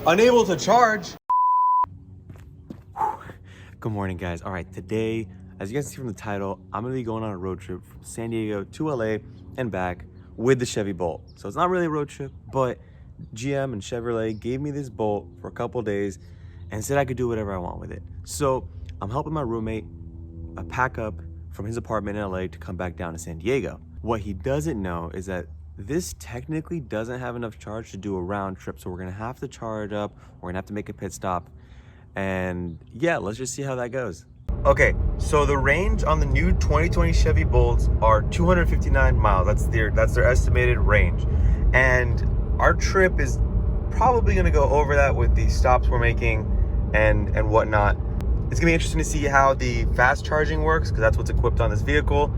Unable to charge. Good morning, guys. All right, today, as you guys see from the title, I'm gonna be going on a road trip from San Diego to LA and back with the Chevy Bolt. So it's not really a road trip, but GM and Chevrolet gave me this Bolt for a couple days and said I could do whatever I want with it. So I'm helping my roommate pack up from his apartment in LA to come back down to San Diego. What he doesn't know is that this technically doesn't have enough charge to do a round trip, so we're gonna have to charge up, we're gonna have to make a pit stop, and yeah, let's just see how that goes. Okay, so the range on the new 2020 Chevy Bolts are 259 miles. That's their estimated range. And our trip is probably gonna go over that with the stops we're making and whatnot. It's gonna be interesting to see how the fast charging works, because that's what's equipped on this vehicle,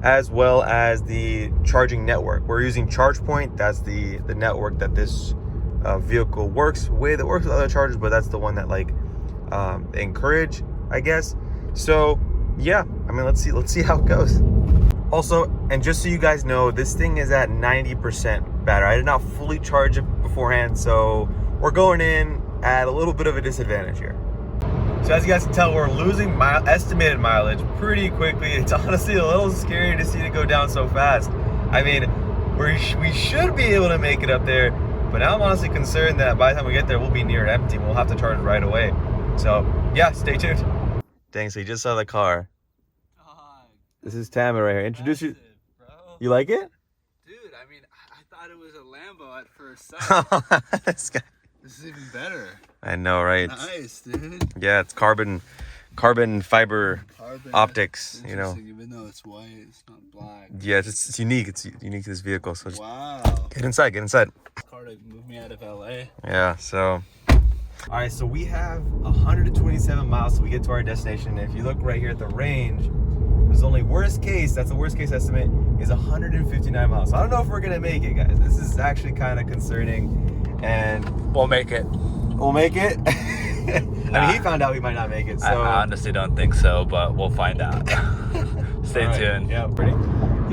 as well as the charging network. We're using ChargePoint. That's the network that this vehicle works with. It works with other chargers, but that's the one that they encourage, I guess. So yeah, I mean, let's see how it goes. Also, and just so you guys know, this thing is at 90% battery. I did not fully charge it beforehand, so we're going in at a little bit of a disadvantage here. So as you guys can tell, we're losing estimated mileage pretty quickly. It's honestly a little scary to see it go down so fast. I mean, we should be able to make it up there, but now I'm honestly concerned that by the time we get there, we'll be near empty. We'll have to charge right away. So yeah, stay tuned. Dang, so you just saw the car. This is Tammy right here. Introduce you. Bro. You like it? Dude, I mean, I thought it was a Lambo at first sight. This guy. This is even better. I know, right? Nice, dude. Yeah, it's carbon fiber optics, you know. Even though it's white, it's not black. Yeah, it's unique. It's unique to this vehicle. So just wow. Get inside. This car to move me out of LA. Yeah, so. All right, so we have 127 miles till we get to our destination. If you look right here at the range, there's only worst case, that's the worst case estimate, is 159 miles. So I don't know if we're gonna make it, guys. This is actually kind of concerning. And we'll make it. We'll make it? I mean, he found out we might not make it, so. I honestly don't think so, but we'll find out. Stay tuned. Yeah, ready?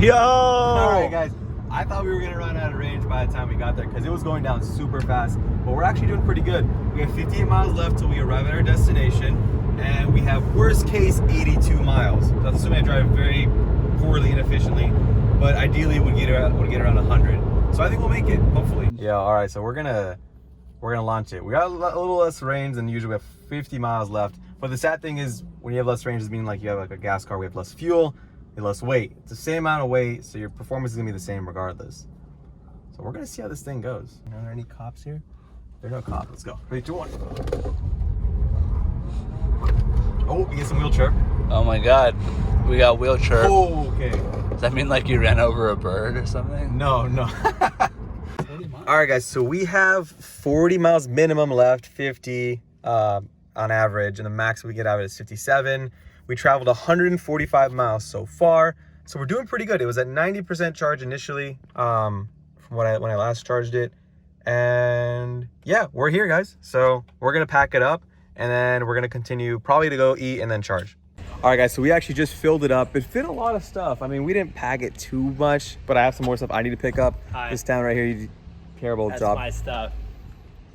Yo! All right, guys. I thought we were gonna run out of range by the time we got there because it was going down super fast, but we're actually doing pretty good. We have 58 miles left till we arrive at our destination, and we have worst case 82 miles. So that's assuming I drive very poorly and efficiently, but ideally would get around 100. So I think we'll make it, hopefully. Yeah, all right, so we're gonna launch it. We got a little less range than usual. We have 50 miles left, but the sad thing is when you have less range, it means like you have like a gas car, we have less fuel, and less weight. It's the same amount of weight, so your performance is gonna be the same regardless. So we're gonna see how this thing goes. Are there any cops here? There are no cops. Let's go. 3, 2, 1. Oh, we get some wheel chirp. Oh my God, we got wheel chirp. Oh, okay. Does that mean like you ran over a bird or something? No. All right, guys, so we have 40 miles minimum left, 50 on average, and the max we get out of it is 57. We traveled 145 miles so far, so we're doing pretty good. It was at 90% charge initially from when I last charged it, and yeah, we're here, guys. So we're gonna pack it up, and then we're gonna continue probably to go eat and then charge. All right, guys, so we actually just filled it up. It fit a lot of stuff. I mean, we didn't pack it too much, but I have some more stuff I need to pick up. Hi. This town right here, you did a terrible job. That's my stuff.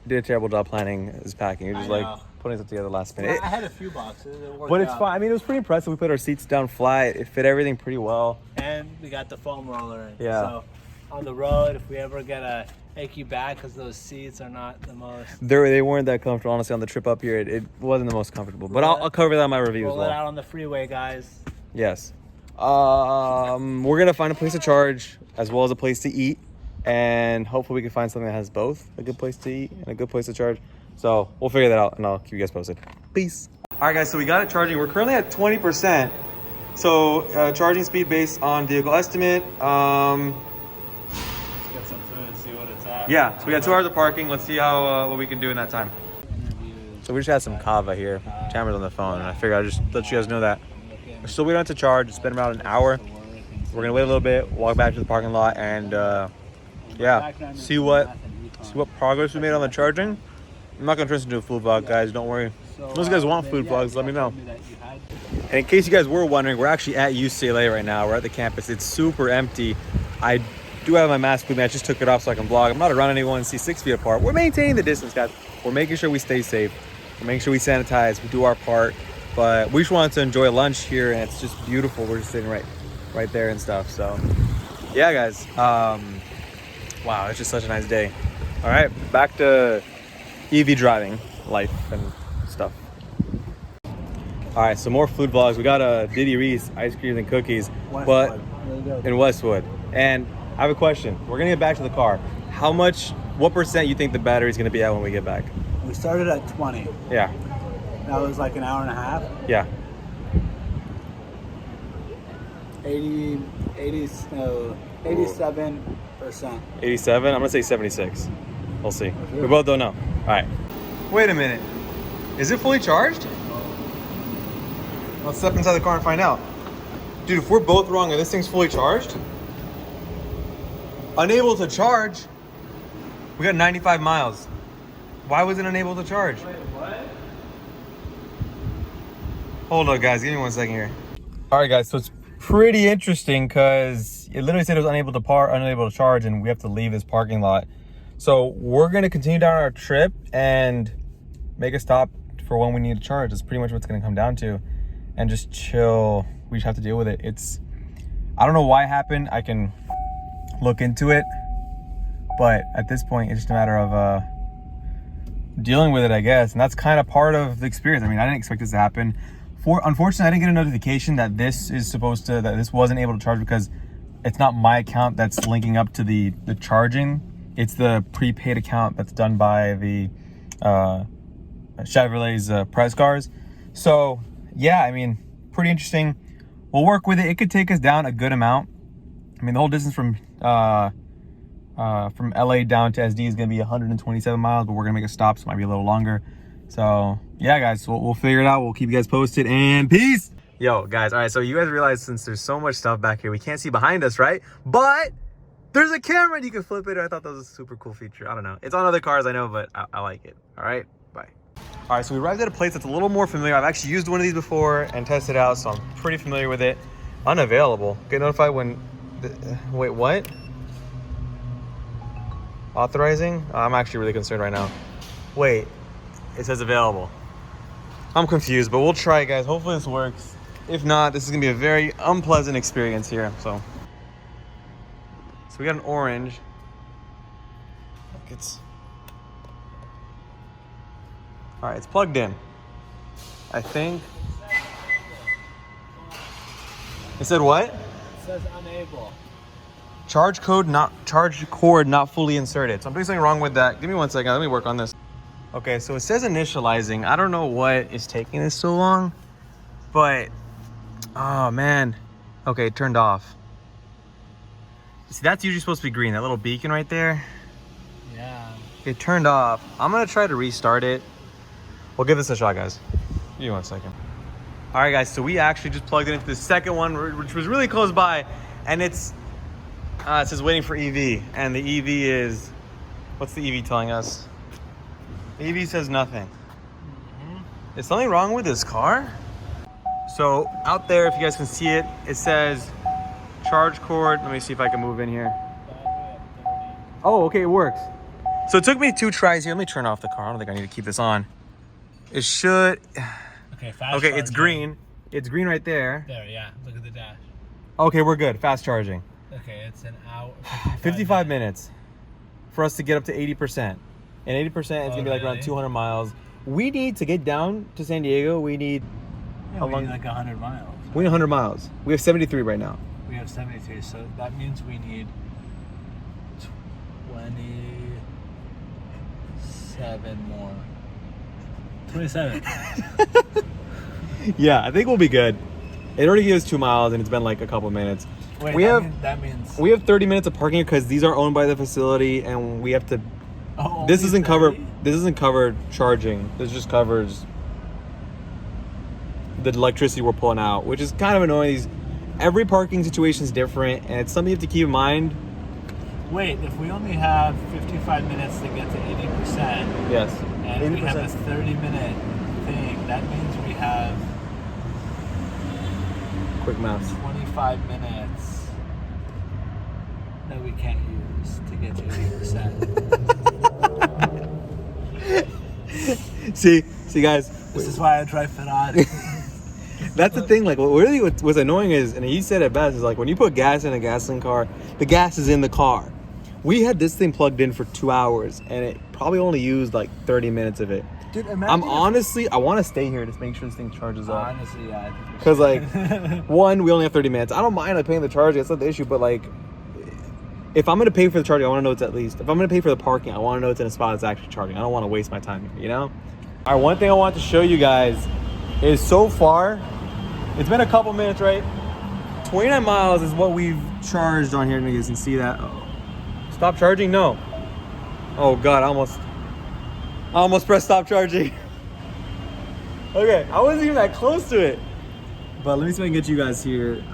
You did a terrible job planning this packing. You're just like putting it together last minute. Well, I had a few boxes. But it's fine. I mean, it was pretty impressive. We put our seats down flat. It fit everything pretty well. And we got the foam roller in. Yeah. So on the road, if we ever get a achy back because those seats are not the most. They weren't that comfortable, honestly, on the trip up here. It wasn't the most comfortable. But I'll cover that in my review as well. Roll it out on the freeway, guys. Yes. We're going to find a place to charge as well as a place to eat. And hopefully we can find something that has both a good place to eat and a good place to charge. So we'll figure that out and I'll keep you guys posted. Peace. All right, guys, so we got it charging. We're currently at 20%. So charging speed based on vehicle estimate. Let's get some food and see what it's at. Yeah, so we got 2 hours of parking. Let's see how what we can do in that time. So we just had some kava here. Tamara's on the phone, and I figured I'd just let you guys know that. We're still waiting to charge. It's been about an hour. We're gonna wait a little bit, walk back to the parking lot, and yeah, see what progress we made on the charging. I'm not gonna turn this into a food vlog, guys. Don't worry. Unless you guys want food vlogs, let me know. And in case you guys were wondering, we're actually at UCLA right now. We're at the campus. It's super empty. I do have my mask with me. I just took it off so I can vlog. I'm not around anyone, see 6 feet apart. We're maintaining the distance, guys. We're making sure we stay safe. We're making sure we sanitize, we do our part. But we just wanted to enjoy lunch here, and it's just beautiful. We're just sitting right there and stuff. So yeah, guys. Wow, it's just such a nice day. All right, back to EV driving life and stuff. All right, so more food vlogs. We got a Diddy Reese ice cream and cookies, but in Westwood. And I have a question. We're gonna get back to the car. What percent you think the battery's gonna be at when we get back? We started at 20. Yeah. That was like an hour and a half. Yeah. 87%. 87? I'm gonna say 76. We'll see. We both don't know. All right. Wait a minute. Is it fully charged? Let's step inside the car and find out. Dude, if we're both wrong and this thing's fully charged, unable to charge, we got 95 miles. Why was it unable to charge? Wait, what? Hold on, guys. Give me 1 second here. All right, guys. So it's pretty interesting because it literally said it was unable to charge, and we have to leave this parking lot. So we're going to continue down our trip and make a stop for when we need to charge. That's pretty much what's going to come down to. And just chill. We just have to deal with it. I don't know why it happened. I can look into it. But at this point, it's just a matter of dealing with it, I guess. And that's kind of part of the experience. I mean, I didn't expect this to happen. Unfortunately, I didn't get a notification that this wasn't able to charge because it's not my account that's linking up to the charging. It's the prepaid account that's done by the Chevrolet's press cars. So yeah, I mean, pretty interesting. We'll work with it. It could take us down a good amount. I mean, the whole distance from LA down to SD is going to be 127 miles, but we're going to make a stop, so it might be a little longer. So yeah, guys, we'll figure it out. We'll keep you guys posted, and peace. Yo, guys. All right, so you guys realize since there's so much stuff back here, we can't see behind us, right? But there's a camera and you can flip it. I thought that was a super cool feature. I don't know. It's on other cars, I know, but I like it. All right, bye. All right, so we arrived at a place that's a little more familiar. I've actually used one of these before and tested it out, so I'm pretty familiar with it. Unavailable. Get notified when... wait, what? Authorizing? I'm actually really concerned right now. Wait, it says available. I'm confused, but we'll try it, guys. Hopefully this works. If not, this is gonna be a very unpleasant experience here, so we got an orange. All right, it's plugged in. I think. It said what? It says unable. Charge cord not fully inserted. So I'm doing something wrong with that. Give me 1 second. Let me work on this. Okay, so it says initializing. I don't know what is taking this so long, but oh man. Okay, it turned off. See, that's usually supposed to be green. That little beacon right there. Yeah. It turned off. I'm gonna try to restart it. We'll give this a shot, guys. Give me 1 second. All right, guys. So we actually just plugged it into the second one, which was really close by, and it says waiting for EV, and the EV is, what's the EV telling us? The EV says nothing. Is something wrong with this car? So out there, if you guys can see it, it says charge cord. Let me see if I can move in here. Oh, okay, it works. So it took me 2 tries here. Let me turn off the car. I don't think I need to keep this on. It should. Okay, fast Okay, it's green. It's green right there. There, yeah. Look at the dash. Okay, we're good. Fast charging. Okay, it's an hour. 55 minutes for us to get up to 80%. And 80% is gonna be like around 200 miles. We need to get down to San Diego. We need how long? Like 100 miles. We need 100 miles. We have 73 right now. We have 73, so that means we need 27 more. 27. Yeah, I think we'll be good. It already gives 2 miles, and it's been like a couple minutes. Wait, that means we have 30 minutes of parking because these are owned by the facility, and we have to. Oh, this doesn't cover. This doesn't cover charging. This just covers the electricity we're pulling out, which is kind of annoying. Every parking situation is different, and it's something you have to keep in mind. Wait, if we only have 55 minutes to get to 80%, yes, and 80%. We have this 30-minute thing, that means we have quick math. 25 minutes that we can't use to get to 80%. See, guys. This is why I drive Ferrari. That's the thing. Like, what's annoying is, and he said it best, is like when you put gas in a gasoline car, the gas is in the car. We had this thing plugged in for 2 hours, and it probably only used like 30 minutes of it. Dude, imagine I want to stay here to make sure this thing charges up. Honestly, yeah. Because like, one, we only have 30 minutes. I don't mind like paying the charging. That's not the issue. But like, if I'm gonna pay for the charging, I want to know it's at least. If I'm gonna pay for the parking, I want to know it's in a spot that's actually charging. I don't want to waste my time here. You know. All right. One thing I want to show you guys is so far, it's been a couple minutes, right? 29 miles is what we've charged on here. You can see that. Oh. Stop charging? No. Oh God, I almost pressed stop charging. Okay, I wasn't even that close to it. But let me see if I can get you guys here.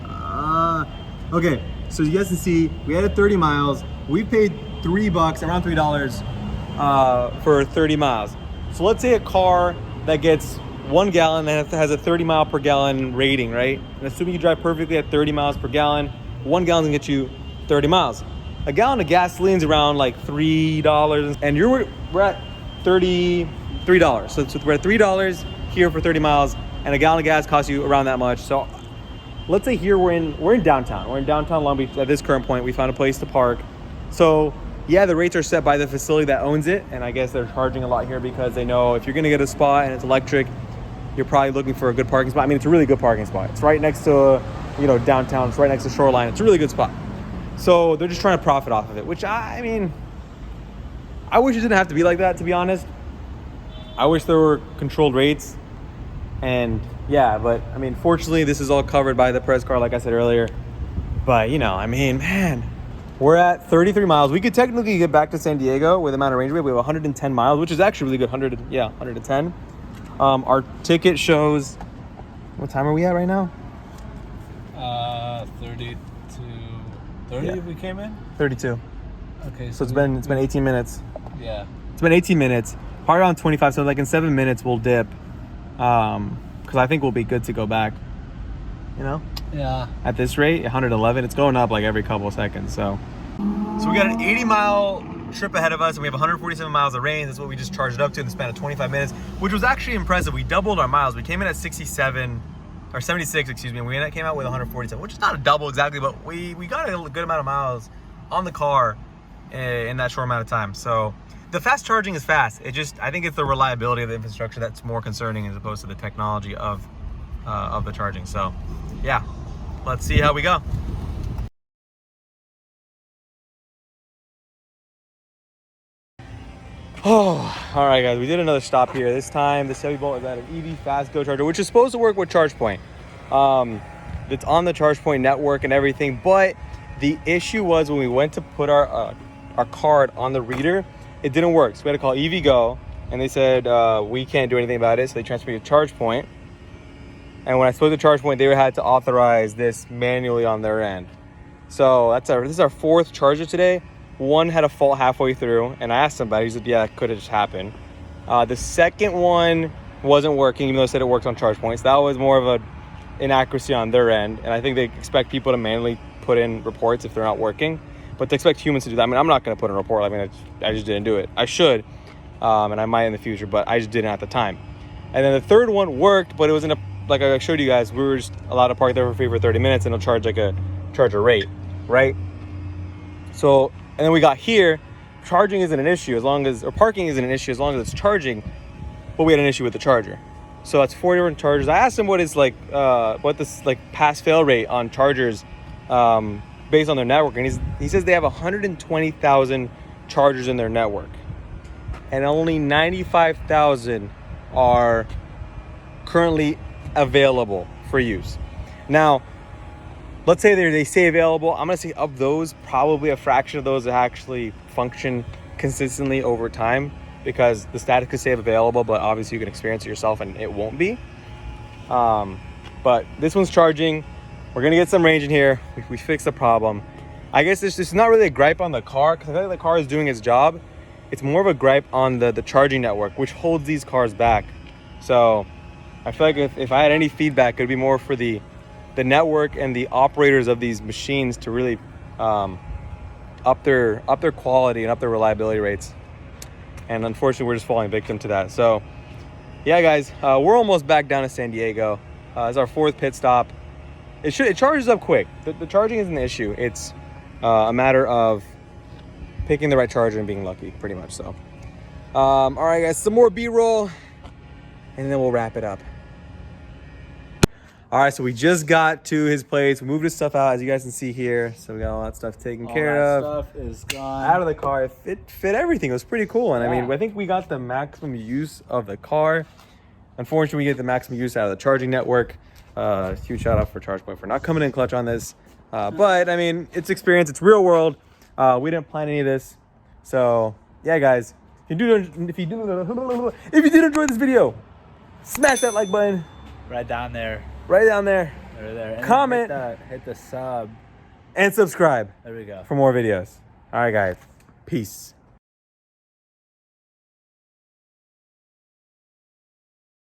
Okay, so you guys can see we had 30 miles. We paid $3, around $3 for 30 miles. So let's say a car that gets 1 gallon and has a 30 mile per gallon rating, right? And assuming you drive perfectly at 30 miles per gallon, 1 gallon can get you 30 miles. A gallon of gasoline's around like $3, and we're at $33. So we're at $3 here for 30 miles, and a gallon of gas costs you around that much. So let's say here we're in downtown. We're in downtown Long Beach at this current point. We found a place to park. So yeah, the rates are set by the facility that owns it, and I guess they're charging a lot here because they know if you're gonna get a spot and it's electric, you're probably looking for a good parking spot. I mean, it's a really good parking spot. It's right next to, downtown. It's right next to Shoreline. It's a really good spot. So they're just trying to profit off of it, which I mean, I wish it didn't have to be like that, to be honest. I wish there were controlled rates. And yeah, but I mean, fortunately, this is all covered by the press car, like I said earlier. But, I mean, man, we're at 33 miles. We could technically get back to San Diego with the amount of range we have. We have 110 miles, which is actually really good. 110. Our ticket shows, what time are we at right now? 30 Yeah. we came in? 32. Okay. So it's been 18 minutes. Yeah. It's been 18 minutes. Probably around 25. So like in 7 minutes we'll dip. Because I think we'll be good to go back. Yeah. At this rate, 111. It's going up like every couple of seconds. So we got an 80-mile trip ahead of us, and we have 147 miles of range. That's what we just charged it up to in the span of 25 minutes, which was actually impressive. We doubled our miles. We came in at 76, excuse me, and we came out with 147, which is not a double exactly, but we got a good amount of miles on the car in that short amount of time. So the fast charging is fast. I think it's the reliability of the infrastructure that's more concerning as opposed to the technology of the charging. So yeah, let's see how we go. Oh, all right, guys. We did another stop here. This time, the Chevy Bolt is at an EV Fast Go charger, which is supposed to work with ChargePoint. It's on the ChargePoint network and everything, but the issue was when we went to put our card on the reader, it didn't work. So we had to call EVgo, and they said we can't do anything about it. So they transferred me to ChargePoint. And when I spoke to ChargePoint, they had to authorize this manually on their end. So this is our fourth charger today. One had a fault halfway through, and I asked him about it. He said, yeah, it could have just happened. The second one wasn't working, even though it said it worked on ChargePoint. So that was more of an inaccuracy on their end. And I think they expect people to manually put in reports if they're not working. But to expect humans to do that, I mean, I'm not going to put in a report. I mean, I just didn't do it. I should, and I might in the future, but I just didn't at the time. And then the third one worked, but it was like I showed you guys, we were just allowed to park there for free for 30 minutes, and it'll charge like a charger rate, right? So, and then we got here, charging isn't an issue or parking isn't an issue as long as it's charging, but we had an issue with the charger. So that's 4 different chargers. I asked him what this pass fail rate on chargers based on their network, and he says they have 120,000 chargers in their network, and only 95,000 are currently available for use. Now, let's say they say available. I'm gonna say of those, probably a fraction of those that actually function consistently over time, because the status could say available, but obviously you can experience it yourself and it won't be. But this one's charging. We're gonna get some range in here. We fixed the problem. I guess it's not really a gripe on the car, because I feel like the car is doing its job. It's more of a gripe on the charging network, which holds these cars back. So I feel like if I had any feedback, it would be more for the network and the operators of these machines to really up their quality and up their reliability rates. And unfortunately, we're just falling victim to that. So, yeah, guys, we're almost back down to San Diego. It's our 4th pit stop. It charges up quick. The charging isn't the issue. It's a matter of picking the right charger and being lucky, pretty much. So, all right, guys, some more B-roll, and then we'll wrap it up. All right, so we just got to his place. We moved his stuff out, as you guys can see here. So we got all that stuff taken care of. All that stuff is gone. Out of the car. It fit everything. It was pretty cool. And Yeah. I mean, I think we got the maximum use of the car. Unfortunately, we get the maximum use out of the charging network. Huge shout out for ChargePoint for not coming in clutch on this. But I mean, it's experience. It's real world. We didn't plan any of this. So yeah, guys, if you did enjoy this video, smash that like button. Right down there. Right down there. Right there. And Comment. Hit the sub. And subscribe There we go. for more videos. All right, guys. Peace.